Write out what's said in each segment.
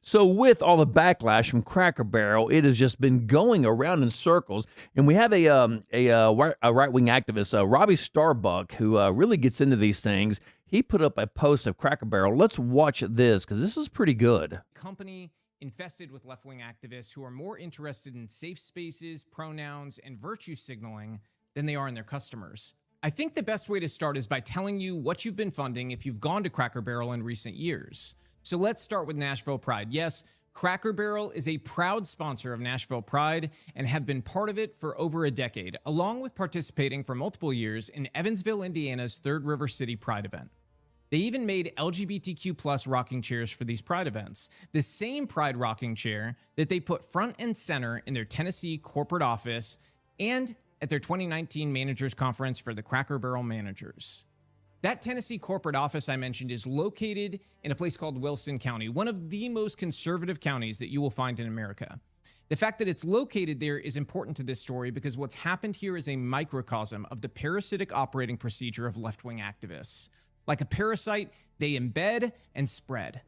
So with all the backlash from Cracker Barrel, it has just been going around in circles, and we have a right wing activist, Robbie Starbuck, who really gets into these things. He put up a post of Cracker Barrel. Let's watch this because this is pretty good. Company infested with left-wing activists who are more interested in safe spaces, pronouns, and virtue signaling than they are in their customers. I think the best way to start is by telling you what you've been funding if you've gone to Cracker Barrel in recent years. So let's start with Nashville Pride. Yes, Cracker Barrel is a proud sponsor of Nashville Pride and have been part of it for over a decade, along with participating for multiple years in Evansville, Indiana's Third River City Pride event. They even made LGBTQ plus rocking chairs for these Pride events, the same Pride rocking chair that they put front and center in their Tennessee corporate office and at their 2019 Managers Conference for the Cracker Barrel managers. That Tennessee corporate office I mentioned is located in a place called Wilson County, one of the most conservative counties that you will find in America. The fact that it's located there is important to this story because what's happened here is a microcosm of the parasitic operating procedure of left-wing activists. Like a parasite, they embed and spread.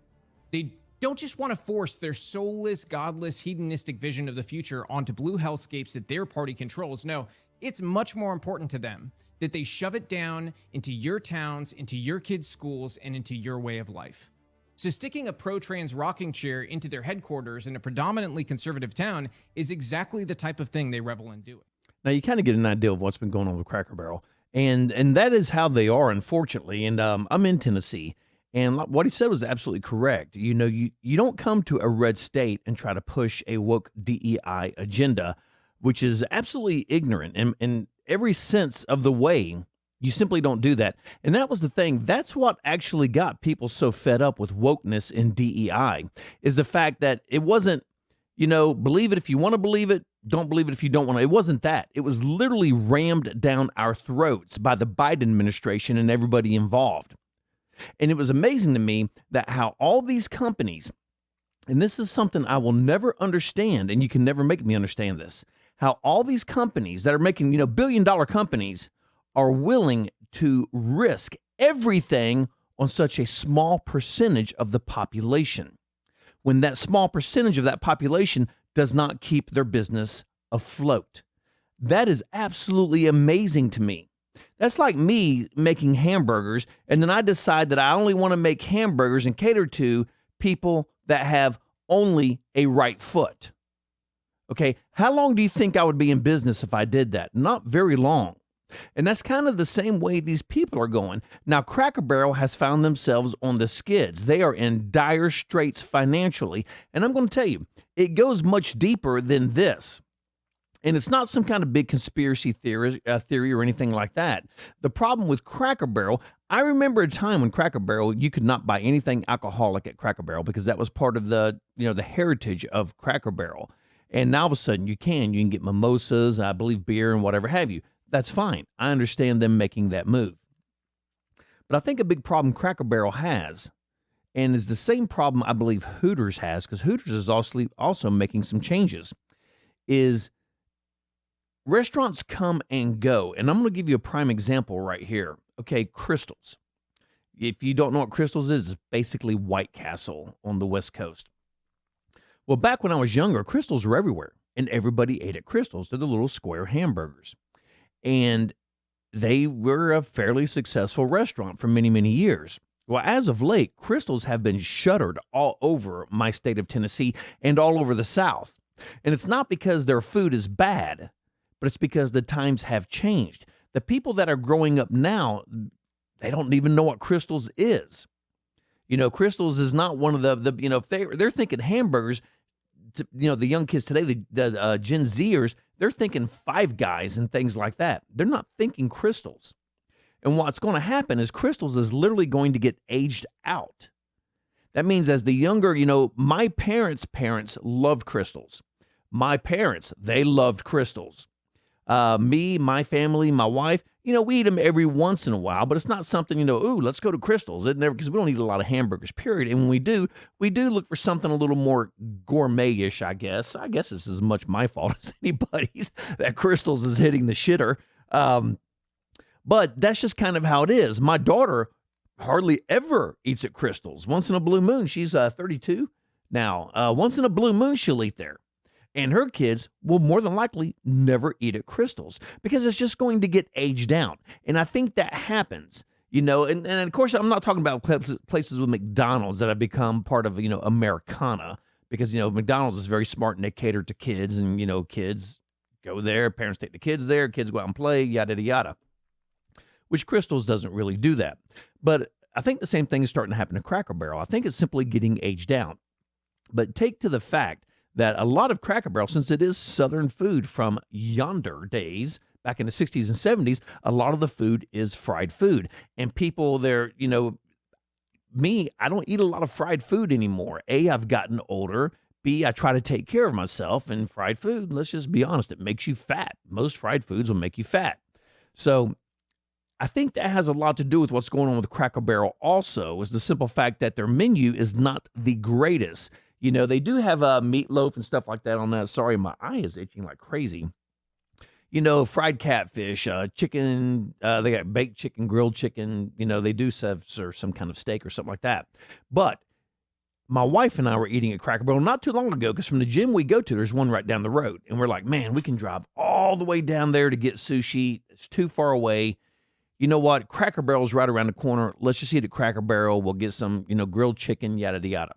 They don't just want to force their soulless, godless, hedonistic vision of the future onto blue hellscapes that their party controls. No, it's much more important to them that they shove it down into your towns, into your kids' schools, and into your way of life. So sticking a pro-trans rocking chair into their headquarters in a predominantly conservative town is exactly the type of thing they revel in doing. Now you kind of get an idea of what's been going on with Cracker Barrel, and that is how they are, unfortunately. And I'm in Tennessee, and what he said was absolutely correct. You know, you don't come to a red state and try to push a woke DEI agenda, which is absolutely ignorant in every sense of the way. You simply don't do that. And that was the thing. That's what actually got people so fed up with wokeness in DEI, is the fact that it wasn't, believe it if you want to believe it, don't believe it if you don't want to. It wasn't that. It was literally rammed down our throats by the Biden administration and everybody involved. And it was amazing to me that how all these companies, and this is something I will never understand, and you can never make me understand this, how all these companies that are making, billion-dollar companies are willing to risk everything on such a small percentage of the population, when that small percentage of that population does not keep their business afloat. That is absolutely amazing to me. That's like me making hamburgers, and then I decide that I only want to make hamburgers and cater to people that have only a right foot. Okay, how long do you think I would be in business if I did that? Not very long. And that's kind of the same way these people are going. Now, Cracker Barrel has found themselves on the skids. They are in dire straits financially. And I'm going to tell you, it goes much deeper than this. And it's not some kind of big conspiracy theory or anything like that. The problem with Cracker Barrel, I remember a time when Cracker Barrel, you could not buy anything alcoholic at Cracker Barrel because that was part of the heritage of Cracker Barrel. And now all of a sudden you can get mimosas, I believe beer and whatever have you. That's fine. I understand them making that move. But I think a big problem Cracker Barrel has, and is the same problem I believe Hooters has, because Hooters is also making some changes, is restaurants come and go. And I'm going to give you a prime example right here. Okay, Crystals. If you don't know what Crystals is, it's basically White Castle on the West Coast. Well, back when I was younger, Crystals were everywhere, and everybody ate at Crystals. They're the little square hamburgers. And they were a fairly successful restaurant for many, many years. Well, as of late, Crystals have been shuttered all over my state of Tennessee and all over the South. And it's not because their food is bad, but it's because the times have changed. The people that are growing up now, they don't even know what Crystals is. Crystals is not one of they're thinking hamburgers. The young kids today, the Gen Zers, they're thinking Five Guys and things like that. They're not thinking Crystals. And what's going to happen is Crystals is literally going to get aged out. That means as the younger, my parents' parents loved Crystals. My parents, they loved Crystals. Me, my family, my wife, we eat them every once in a while, but it's not something, ooh, let's go to Crystals. It never, because we don't eat a lot of hamburgers, period. And when we do look for something a little more gourmet-ish, I guess. I guess it's as much my fault as anybody's that Crystals is hitting the shitter. But that's just kind of how it is. My daughter hardly ever eats at Crystals. Once in a blue moon, she's 32. Now, once in a blue moon, she'll eat there. And her kids will more than likely never eat at Crystal's because it's just going to get aged out. And I think that happens, and of course, I'm not talking about places with McDonald's that have become part of, Americana because, McDonald's is very smart and they cater to kids and, kids go there, parents take the kids there, kids go out and play, yada, yada, yada, which Crystal's doesn't really do that. But I think the same thing is starting to happen to Cracker Barrel. I think it's simply getting aged out. But take to the fact that a lot of Cracker Barrel, since it is Southern food from yonder days, back in the 60s and 70s, a lot of the food is fried food. And people there, me, I don't eat a lot of fried food anymore. A, I've gotten older. B, I try to take care of myself. And fried food, let's just be honest, it makes you fat. Most fried foods will make you fat. So I think that has a lot to do with what's going on with Cracker Barrel also, is the simple fact that their menu is not the greatest. They do have meatloaf and stuff like that on that. Sorry, my eye is itching like crazy. Fried catfish, chicken, they got baked chicken, grilled chicken. They do serve some kind of steak or something like that. But my wife and I were eating at Cracker Barrel not too long ago because from the gym we go to, there's one right down the road. And we're like, man, we can drive all the way down there to get sushi. It's too far away. You know what? Cracker Barrel's right around the corner. Let's just eat at Cracker Barrel. We'll get some, grilled chicken, yada, yada.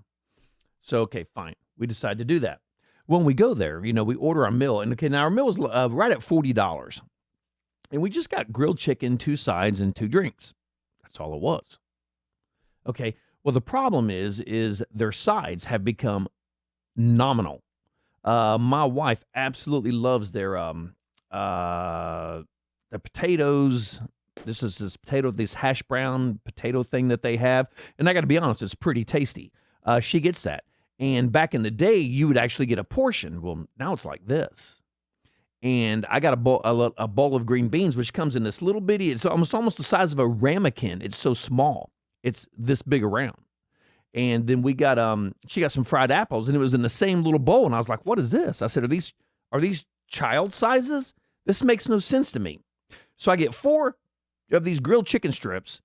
So, okay, fine. We decide to do that. When we go there, we order our meal. And okay, now our meal is right at $40. And we just got grilled chicken, 2 sides, and 2 drinks. That's all it was. Okay, well, the problem is their sides have become nominal. My wife absolutely loves their potatoes. This hash brown potato thing that they have. And I got to be honest, it's pretty tasty. She gets that. And back in the day, you would actually get a portion. Well, now it's like this. And I got a bowl of green beans, which comes in this little bitty, it's almost the size of a ramekin. It's so small. It's this big around. And then she got some fried apples, and it was in the same little bowl. And I was like, what is this? I said, are these child sizes? This makes no sense to me. So I get 4 of these grilled chicken strips,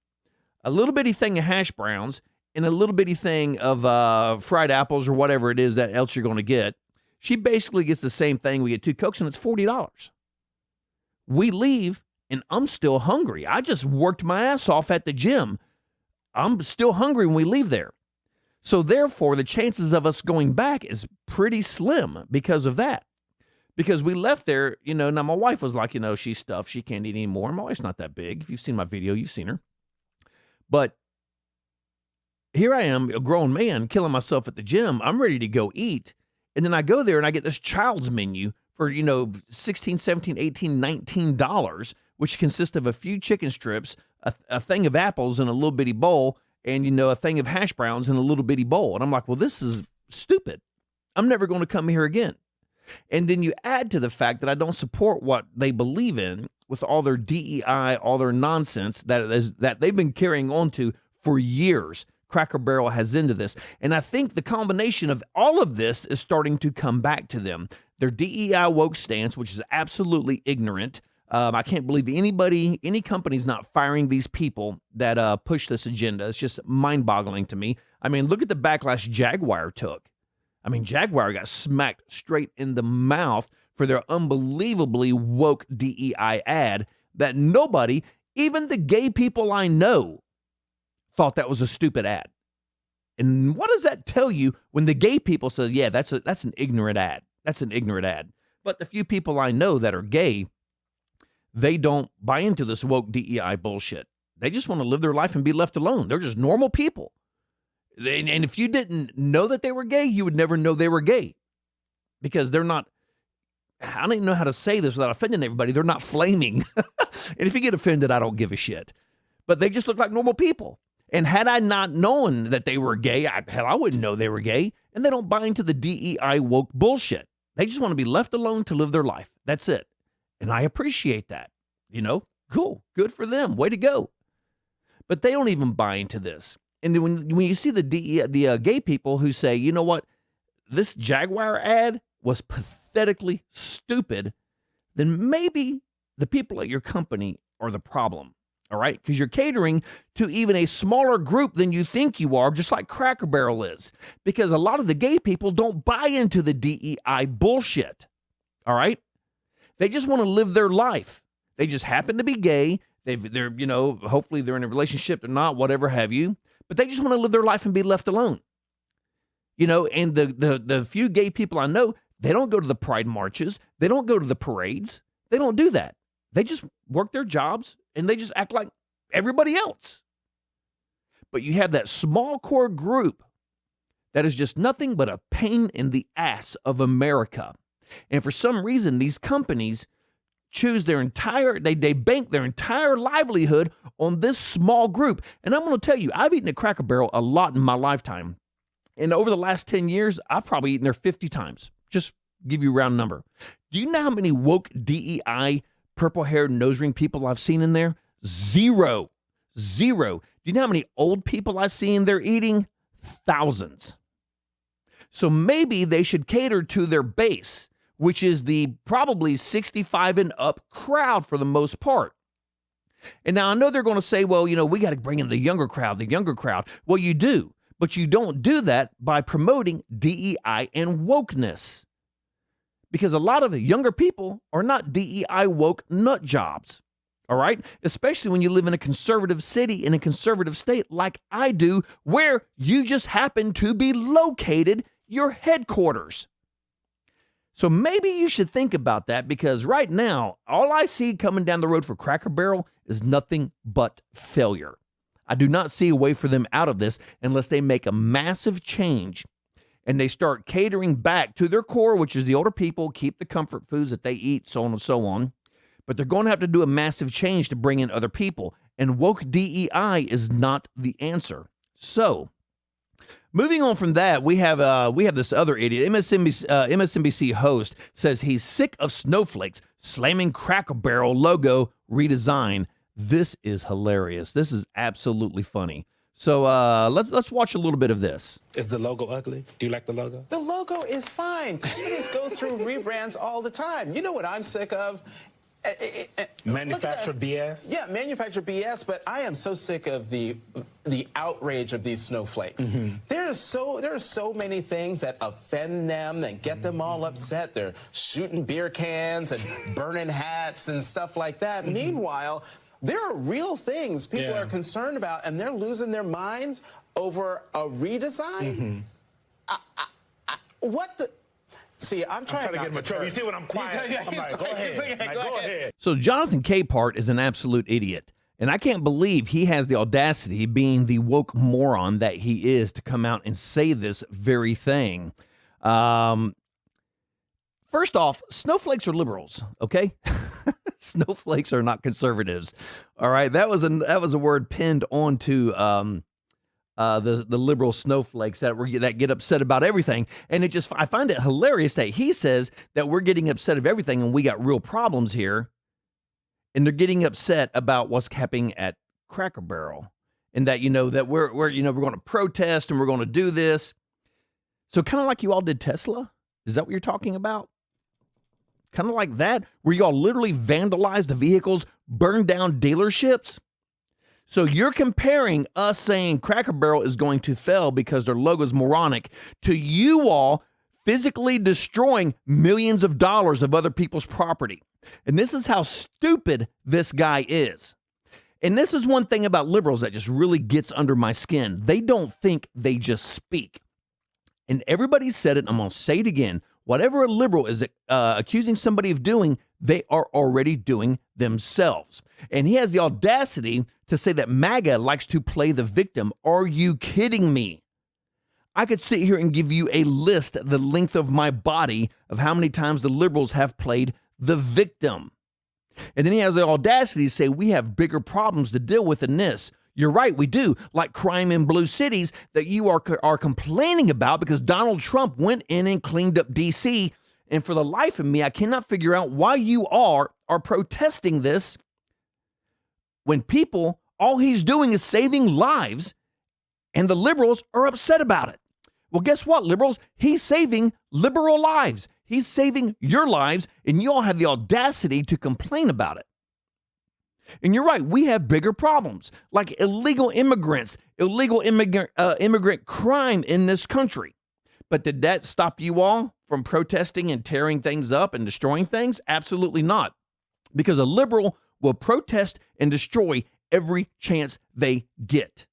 a little bitty thing of hash browns, and a little bitty thing of fried apples or whatever it is that else you're going to get. She basically gets the same thing. We get 2 Cokes, and it's $40. We leave, and I'm still hungry. I just worked my ass off at the gym. I'm still hungry when we leave there. So therefore, the chances of us going back is pretty slim because of that. Because we left there, now my wife was like, she's stuffed. She can't eat anymore. My wife's not that big. If you've seen my video, you've seen her. But here I am, a grown man, killing myself at the gym. I'm ready to go eat. And then I go there and I get this child's menu for, $16, $17, $18, $19, which consists of a few chicken strips, a thing of apples in a little bitty bowl, and, a thing of hash browns in a little bitty bowl. And I'm like, well, this is stupid. I'm never going to come here again. And then you add to the fact that I don't support what they believe in with all their DEI, all their nonsense that they've been carrying on to for years. Cracker Barrel has into this. And I think the combination of all of this is starting to come back to them. Their DEI woke stance, which is absolutely ignorant. I can't believe any company's not firing these people that push this agenda. It's just mind-boggling to me. I mean, look at the backlash Jaguar took. I mean, Jaguar got smacked straight in the mouth for their unbelievably woke DEI ad that nobody, even the gay people I know, thought that was a stupid ad. And what does that tell you when the gay people say, yeah, that's an ignorant ad. That's an ignorant ad. But the few people I know that are gay, they don't buy into this woke DEI bullshit. They just want to live their life and be left alone. They're just normal people. And if you didn't know that they were gay, you would never know they were gay. Because they're not, I don't even know how to say this without offending everybody. They're not flaming. And if you get offended, I don't give a shit. But they just look like normal people. And had I not known that they were gay, I wouldn't know they were gay. And they don't buy into the DEI woke bullshit. They just want to be left alone to live their life. That's it. And I appreciate that. Cool. Good for them. Way to go. But they don't even buy into this. And then when you see the gay people who say, you know what, this Jaguar ad was pathetically stupid, then maybe the people at your company are the problem. all right? Because you're catering to even a smaller group than you think you are, just like Cracker Barrel is. Because a lot of the gay people don't buy into the DEI bullshit, all right? They just want to live their life. They just happen to be gay. They're, hopefully they're in a relationship or not, whatever have you. But they just want to live their life and be left alone. And the few gay people I know, they don't go to the pride marches. They don't go to the parades. They don't do that. They just work their jobs and they just act like everybody else. But you have that small core group that is just nothing but a pain in the ass of America. And for some reason, these companies choose they bank their entire livelihood on this small group. And I'm going to tell you, I've eaten at Cracker Barrel a lot in my lifetime. And over the last 10 years, I've probably eaten there 50 times. Just give you a round number. Do you know how many woke DEI purple-haired nose ring people I've seen in there? Zero. Do you know how many old people I see in there eating? Thousands. So maybe they should cater to their base, which is the probably 65 and up crowd for the most part. And now I know they're going to say, well, we got to bring in the younger crowd. Well, you do, but you don't do that by promoting DEI and wokeness. Because a lot of younger people are not DEI woke nut jobs. All right? Especially when you live in a conservative city, in a conservative state like I do, where you just happen to be located, your headquarters. So maybe you should think about that, because right now, all I see coming down the road for Cracker Barrel is nothing but failure. I do not see a way for them out of this unless they make a massive change and they start catering back to their core, which is the older people, keep the comfort foods that they eat, so on and so on. But they're going to have to do a massive change to bring in other people. And woke DEI is not the answer. So, moving on from that, we have this other idiot. MSNBC host says he's sick of snowflakes slamming Cracker Barrel logo redesign. This is hilarious. This is absolutely funny. So let's watch a little bit of this. Is the logo ugly? Do you like the logo? The logo is fine. Companies go through rebrands all the time. You know what I'm sick of? Manufactured BS? Yeah, manufactured BS, but I am so sick of the outrage of these snowflakes. Mm-hmm. There are so many things that offend them and get them all upset. They're shooting beer cans and burning hats and stuff like that. Mm-hmm. Meanwhile, there are real things people are concerned about, and they're losing their minds over a redesign. Mm-hmm. What the... See, I'm trying to get him in trouble. You see when I'm quiet? I'm like, go ahead. Go ahead. So Jonathan Capehart is an absolute idiot. And I can't believe he has the audacity, being the woke moron that he is, to come out and say this very thing. First off, snowflakes are liberals, okay? Snowflakes are not conservatives. All right, that was a word pinned onto the liberal snowflakes that get upset about everything. And I find it hilarious that he says that we're getting upset of everything and we got real problems here, and they're getting upset about what's happening at Cracker Barrel, and that that we're going to protest and we're going to do this. So kind of like you all did Tesla. Is that what you're talking about? Kind of like that, where you all literally vandalized the vehicles, burned down dealerships. So you're comparing us saying Cracker Barrel is going to fail because their logo is moronic to you all physically destroying millions of dollars of other people's property. And this is how stupid this guy is. And this is one thing about liberals that just really gets under my skin. They don't think, they just speak. And everybody said it, I'm going to say it again. Whatever a liberal is accusing somebody of doing, they are already doing themselves. And he has the audacity to say that MAGA likes to play the victim. Are you kidding me? I could sit here and give you a list the length of my body of how many times the liberals have played the victim. And then he has the audacity to say we have bigger problems to deal with than this. You're right, we do, like crime in blue cities that you are complaining about because Donald Trump went in and cleaned up D.C. And for the life of me, I cannot figure out why you are protesting this when people, all he's doing is saving lives, and the liberals are upset about it. Well, guess what, liberals? He's saving liberal lives. He's saving your lives, and you all have the audacity to complain about it. And you're right, we have bigger problems like illegal immigrants, illegal immigrant crime in this country. But did that stop you all from protesting and tearing things up and destroying things? Absolutely not. Because a liberal will protest and destroy every chance they get.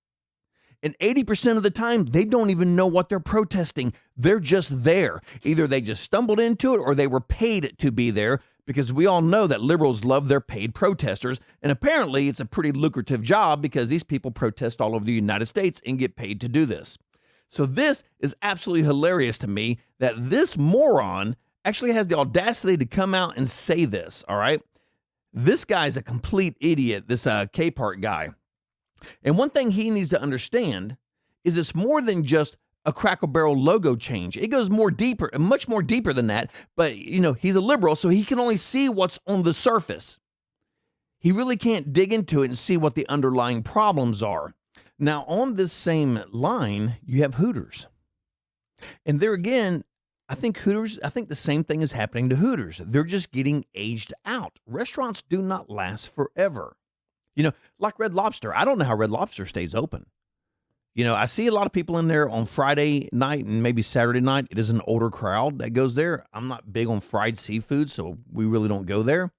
And 80% of the time, they don't even know what they're protesting. They're just there. Either they just stumbled into it or they were paid to be there, because we all know that liberals love their paid protesters. And apparently it's a pretty lucrative job because these people protest all over the United States and get paid to do this. So this is absolutely hilarious to me that this moron actually has the audacity to come out and say this, all right? This guy's a complete idiot, this Capehart guy. And one thing he needs to understand is it's more than just a Cracker Barrel logo change. It goes more deeper, much more deeper than that. But, you know, he's a liberal, so he can only see what's on the surface. He really can't dig into it and see what the underlying problems are. Now, on this same line, you have Hooters. And there again, I think the same thing is happening to Hooters. They're just getting aged out. Restaurants do not last forever. You know, like Red Lobster. I don't know how Red Lobster stays open. You know, I see a lot of people in there on Friday night and maybe Saturday night. It is an older crowd that goes there. I'm not big on fried seafood, so we really don't go there.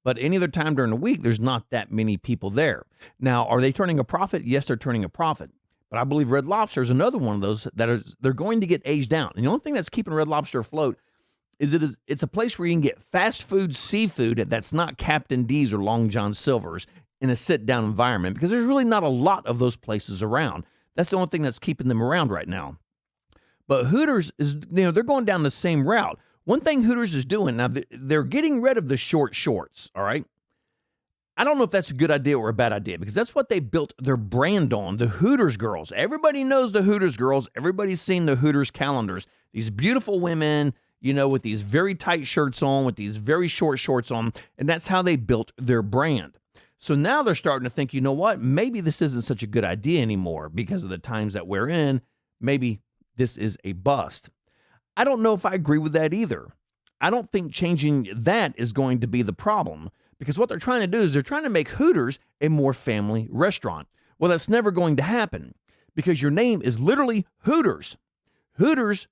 But any other time during the week, there's not that many people there. Now, are they turning a profit? Yes, they're turning a profit. But I believe Red Lobster is another one of those they're going to get aged out. And the only thing that's keeping Red Lobster afloat is it's a place where you can get fast food seafood that's not Captain D's or Long John Silver's in a sit-down environment, because there's really not a lot of those places around. That's the only thing that's keeping them around right now. But Hooters is, you know, they're going down the same route. One thing Hooters is doing now, they're getting rid of the short shorts, all right? I don't know if that's a good idea or a bad idea, because that's what they built their brand on, the Hooters girls. Everybody knows the Hooters girls. Everybody's seen the Hooters calendars. These beautiful women, you know, with these very tight shirts on, with these very short shorts on, and that's how they built their brand. So now they're starting to think, you know what, maybe this isn't such a good idea anymore because of the times that we're in. Maybe this is a bust. I don't know if I agree with that either. I don't think changing that is going to be the problem, because what they're trying to do is they're trying to make Hooters a more family restaurant. Well, that's never going to happen because your name is literally Hooters. Hooters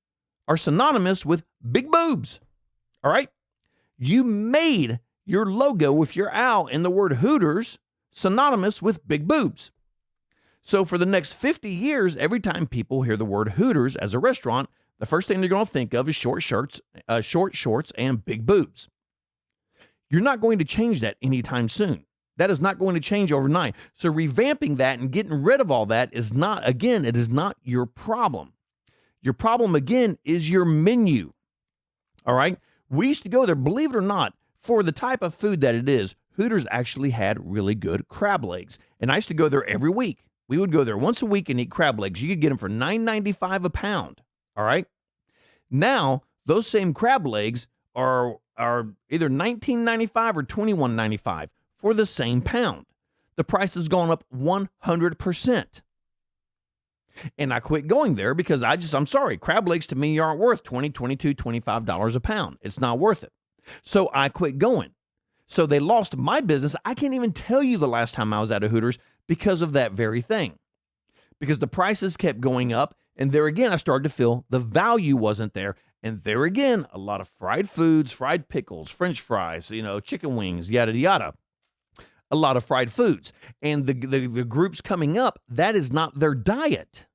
are synonymous with big boobs. All right? You made your logo with your owl and the word Hooters synonymous with big boobs. So for the next 50 years, every time people hear the word Hooters as a restaurant, the first thing they're going to think of is short shorts, and big boobs. You're not going to change that anytime soon. That is not going to change overnight. So revamping that and getting rid of all that is not, again, it is not your problem. Your problem, again, is your menu. All right? We used to go there, believe it or not, for the type of food that it is. Hooters actually had really good crab legs. And I used to go there every week. We would go there once a week and eat crab legs. You could get them for $9.95 a pound. All right? Now, those same crab legs are either $19.95 or $21.95 for the same pound. The price has gone up 100%. And I quit going there because I'm sorry, crab legs to me aren't worth $20, $22, $25 a pound. It's not worth it. So I quit going. So they lost my business. I can't even tell you the last time I was at a Hooters because of that very thing. Because the prices kept going up, and there again, I started to feel the value wasn't there. And there again, a lot of fried foods, fried pickles, French fries, you know, chicken wings, yada, yada. A lot of fried foods. And the groups coming up, that is not their diet.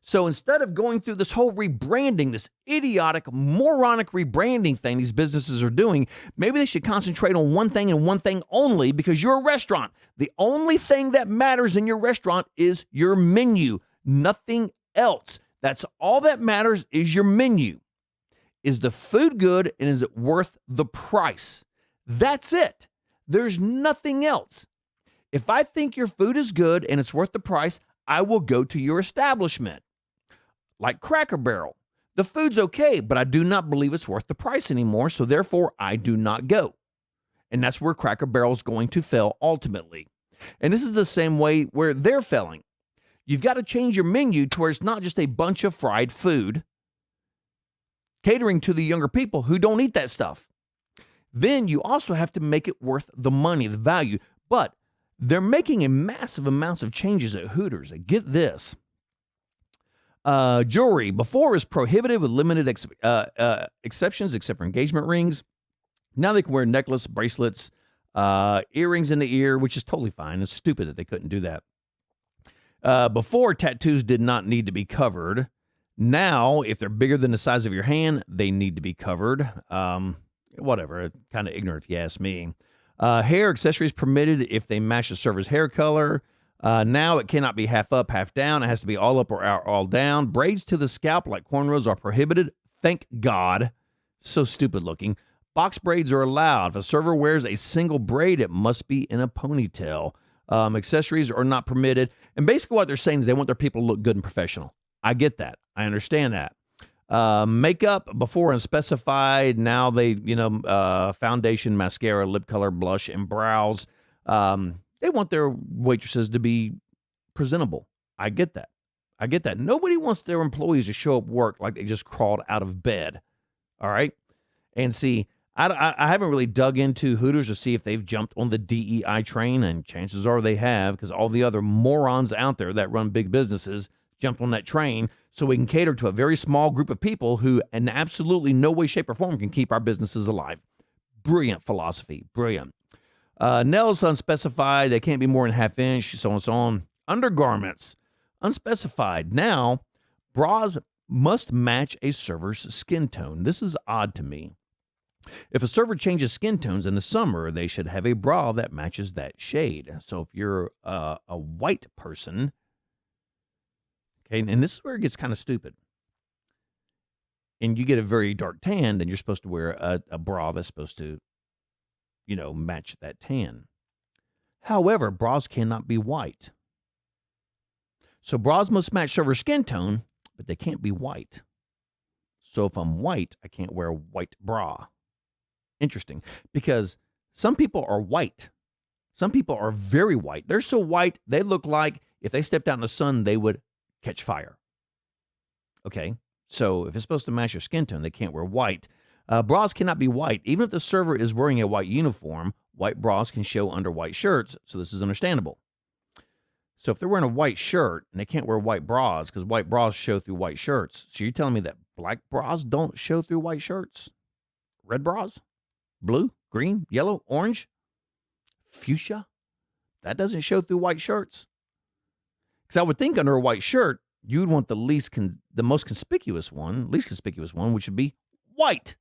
So instead of going through this whole rebranding, this idiotic, moronic rebranding thing these businesses are doing, maybe they should concentrate on one thing and one thing only, because you're a restaurant. The only thing that matters in your restaurant is your menu, nothing else. That's all that matters is your menu. Is the food good, and is it worth the price? That's it. There's nothing else. If I think your food is good and it's worth the price, I will go to your establishment. Like Cracker Barrel. The food's okay, but I do not believe it's worth the price anymore, so therefore I do not go. And that's where Cracker Barrel is going to fail ultimately. And this is the same way where they're failing. You've got to change your menu to where it's not just a bunch of fried food, catering to the younger people who don't eat that stuff. Then you also have to make it worth the money, the value. But they're making a massive amounts of changes at Hooters. Get this. Jewelry before is prohibited with limited exceptions, except for engagement rings. Now they can wear necklace, bracelets, earrings in the ear, which is totally fine. It's stupid that they couldn't do that. Before, tattoos did not need to be covered. Now, if they're bigger than the size of your hand, they need to be covered. Whatever, kind of ignorant if you ask me. Hair accessories permitted if they match the server's hair color. Now it cannot be half up, half down. It has to be all up or all down. Braids to the scalp like cornrows are prohibited. Thank God. So stupid looking. Box braids are allowed. If a server wears a single braid, it must be in a ponytail. Accessories are not permitted. And basically what they're saying is they want their people to look good and professional. I get that. I understand that. Makeup before unspecified. Now they, foundation, mascara, lip color, blush, and brows. They want their waitresses to be presentable. I get that. Nobody wants their employees to show up work like they just crawled out of bed. All right. And see, I haven't really dug into Hooters to see if they've jumped on the DEI train, and chances are they have, because all the other morons out there that run big businesses jumped on that train so we can cater to a very small group of people who in absolutely no way, shape, or form can keep our businesses alive. Brilliant philosophy. Brilliant. Nails unspecified. They can't be more than half inch, so on and so on. Undergarments unspecified. Now, bras must match a server's skin tone. This is odd to me. If a server changes skin tones in the summer, they should have a bra that matches that shade. So if you're a white person, okay, and this is where it gets kind of stupid, and you get a very dark tan, then you're supposed to wear a bra that's supposed to, match that tan. However, bras cannot be white. So bras must match server skin tone, but they can't be white. So if I'm white, I can't wear a white bra. Interesting, because some people are white. Some people are very white. They're so white, they look like if they stepped out in the sun, they would catch fire. Okay, so if it's supposed to match your skin tone, they can't wear white. Bras cannot be white. Even if the server is wearing a white uniform, white bras can show under white shirts, so this is understandable. So if they're wearing a white shirt and they can't wear white bras because white bras show through white shirts, so you're telling me that black bras don't show through white shirts? Red bras? Blue, green, yellow, orange, fuchsia? That doesn't show through white shirts. Because I would think under a white shirt, you'd want the least conspicuous one, which would be white.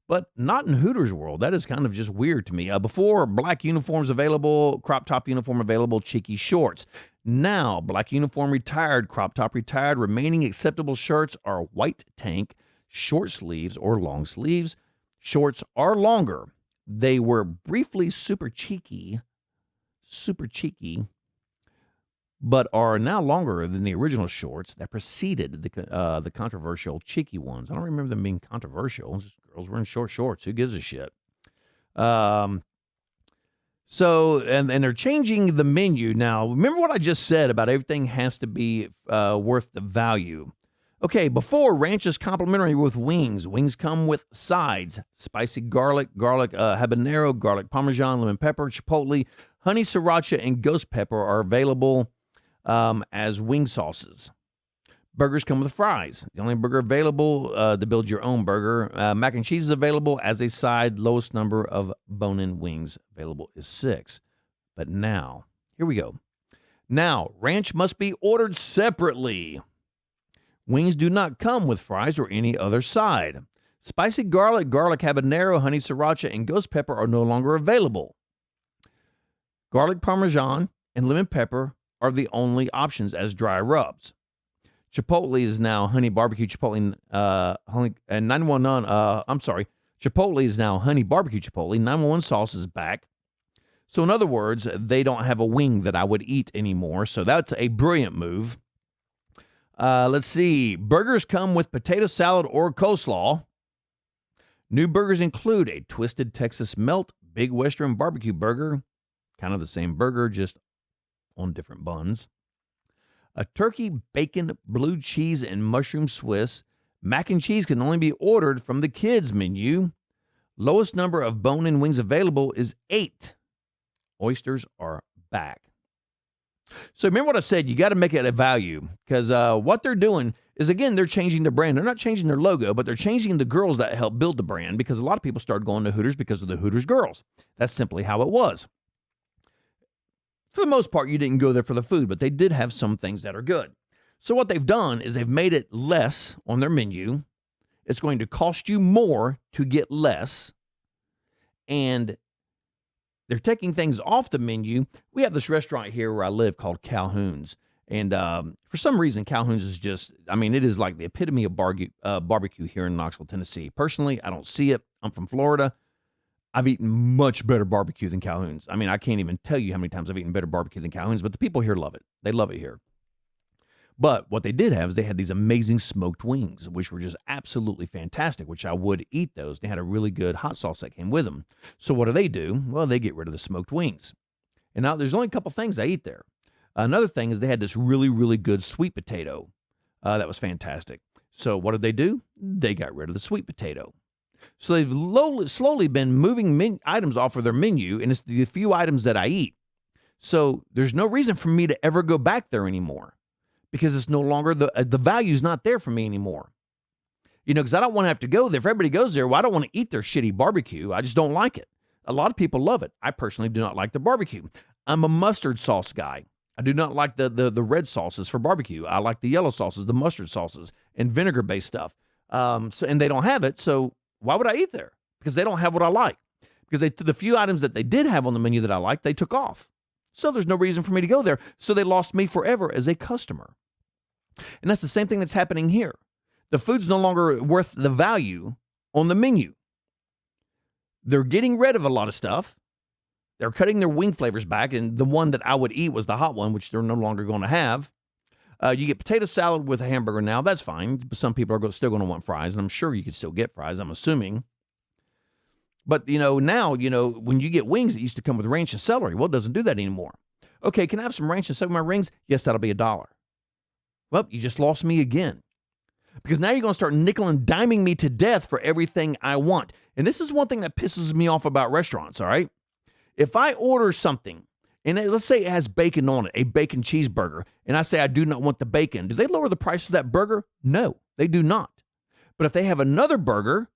But not in Hooters world. That is kind of just weird to me. Before, black uniforms available, crop top uniform available, cheeky shorts. Now, black uniform retired, crop top retired. Remaining acceptable shirts are white tank, short sleeves, or long sleeves. Shorts are longer. They were briefly super cheeky, but are now longer than the original shorts that preceded the controversial cheeky ones. I don't remember them being controversial. Just girls wearing short shorts. Who gives a shit? So they're changing the menu now. Remember what I just said about everything has to be worth the value. Okay, before, ranch is complimentary with wings. Wings come with sides: spicy garlic, habanero, garlic parmesan, lemon pepper, chipotle, honey sriracha, and ghost pepper are available as wing sauces. Burgers come with fries. The only burger available to build your own burger. Mac and cheese is available as a side. Lowest number of bone-in wings available is 6. But now, here we go. Now, ranch must be ordered separately. Wings do not come with fries or any other side. Spicy garlic, habanero, honey sriracha, and ghost pepper are no longer available. Garlic parmesan and lemon pepper are the only options as dry rubs. Chipotle is now honey barbecue chipotle, and 911, Chipotle is now honey barbecue chipotle. 911 sauce is back. So in other words, they don't have a wing that I would eat anymore. So that's a brilliant move. Let's see. Burgers come with potato salad or coleslaw. New burgers include a twisted Texas melt, big Western barbecue burger, kind of the same burger, just on different buns. A turkey, bacon, blue cheese, and mushroom Swiss. Mac and cheese can only be ordered from the kids menu. Lowest number of bone-in wings available is 8. Oysters are back. So remember what I said, you got to make it a value, because what they're doing is, again, they're changing the brand. They're not changing their logo, but they're changing the girls that help build the brand, because a lot of people started going to Hooters because of the Hooters girls. That's simply how it was. For the most part, you didn't go there for the food, but they did have some things that are good. So what they've done is they've made it less on their menu. It's going to cost you more to get less. And they're taking things off the menu. We have this restaurant here where I live called Calhoun's. And for some reason, Calhoun's is just, it is like the epitome of barbecue here in Knoxville, Tennessee. Personally, I don't see it. I'm from Florida. I've eaten much better barbecue than Calhoun's. I can't even tell you how many times I've eaten better barbecue than Calhoun's, but the people here love it. They love it here. But what they did have is they had these amazing smoked wings, which were just absolutely fantastic, which I would eat those. They had a really good hot sauce that came with them. So what do? Well, they get rid of the smoked wings. And now there's only a couple things I eat there. Another thing is they had this really, really good sweet potato. That was fantastic. So what did? They got rid of the sweet potato. So they've slowly been moving items off of their menu, and it's the few items that I eat. So there's no reason for me to ever go back there anymore, because it's no longer, the value's not there for me anymore. Because I don't want to have to go there. If everybody goes there, well, I don't want to eat their shitty barbecue. I just don't like it. A lot of people love it. I personally do not like the barbecue. I'm a mustard sauce guy. I do not like the red sauces for barbecue. I like the yellow sauces, the mustard sauces, and vinegar-based stuff. And they don't have it, so why would I eat there? Because they don't have what I like. Because the few items that they did have on the menu that I liked, they took off. So there's no reason for me to go there. So they lost me forever as a customer. And that's the same thing that's happening here. The food's no longer worth the value on the menu. They're getting rid of a lot of stuff. They're cutting their wing flavors back, and the one that I would eat was the hot one, which they're no longer going to have. You get potato salad with a hamburger now. That's fine. Some people are still going to want fries, and I'm sure you can still get fries, I'm assuming. But, now, when you get wings, it used to come with ranch and celery. Well, it doesn't do that anymore. Okay, can I have some ranch and celery in my rings? Yes, that'll be $1. Well, you just lost me again. Because now you're going to start nickel and diming me to death for everything I want. And this is one thing that pisses me off about restaurants, all right? If I order something, and let's say it has bacon on it, a bacon cheeseburger, and I say I do not want the bacon, do they lower the price of that burger? No, they do not. But if they have another burger,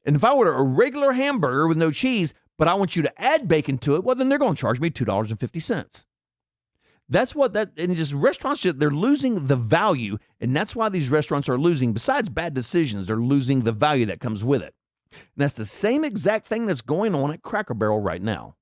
and if I order a regular hamburger with no cheese, but I want you to add bacon to it, well, then they're going to charge me $2.50. That's and just restaurants, they're losing the value, and that's why these restaurants are losing. Besides bad decisions, they're losing the value that comes with it. And that's the same exact thing that's going on at Cracker Barrel right now.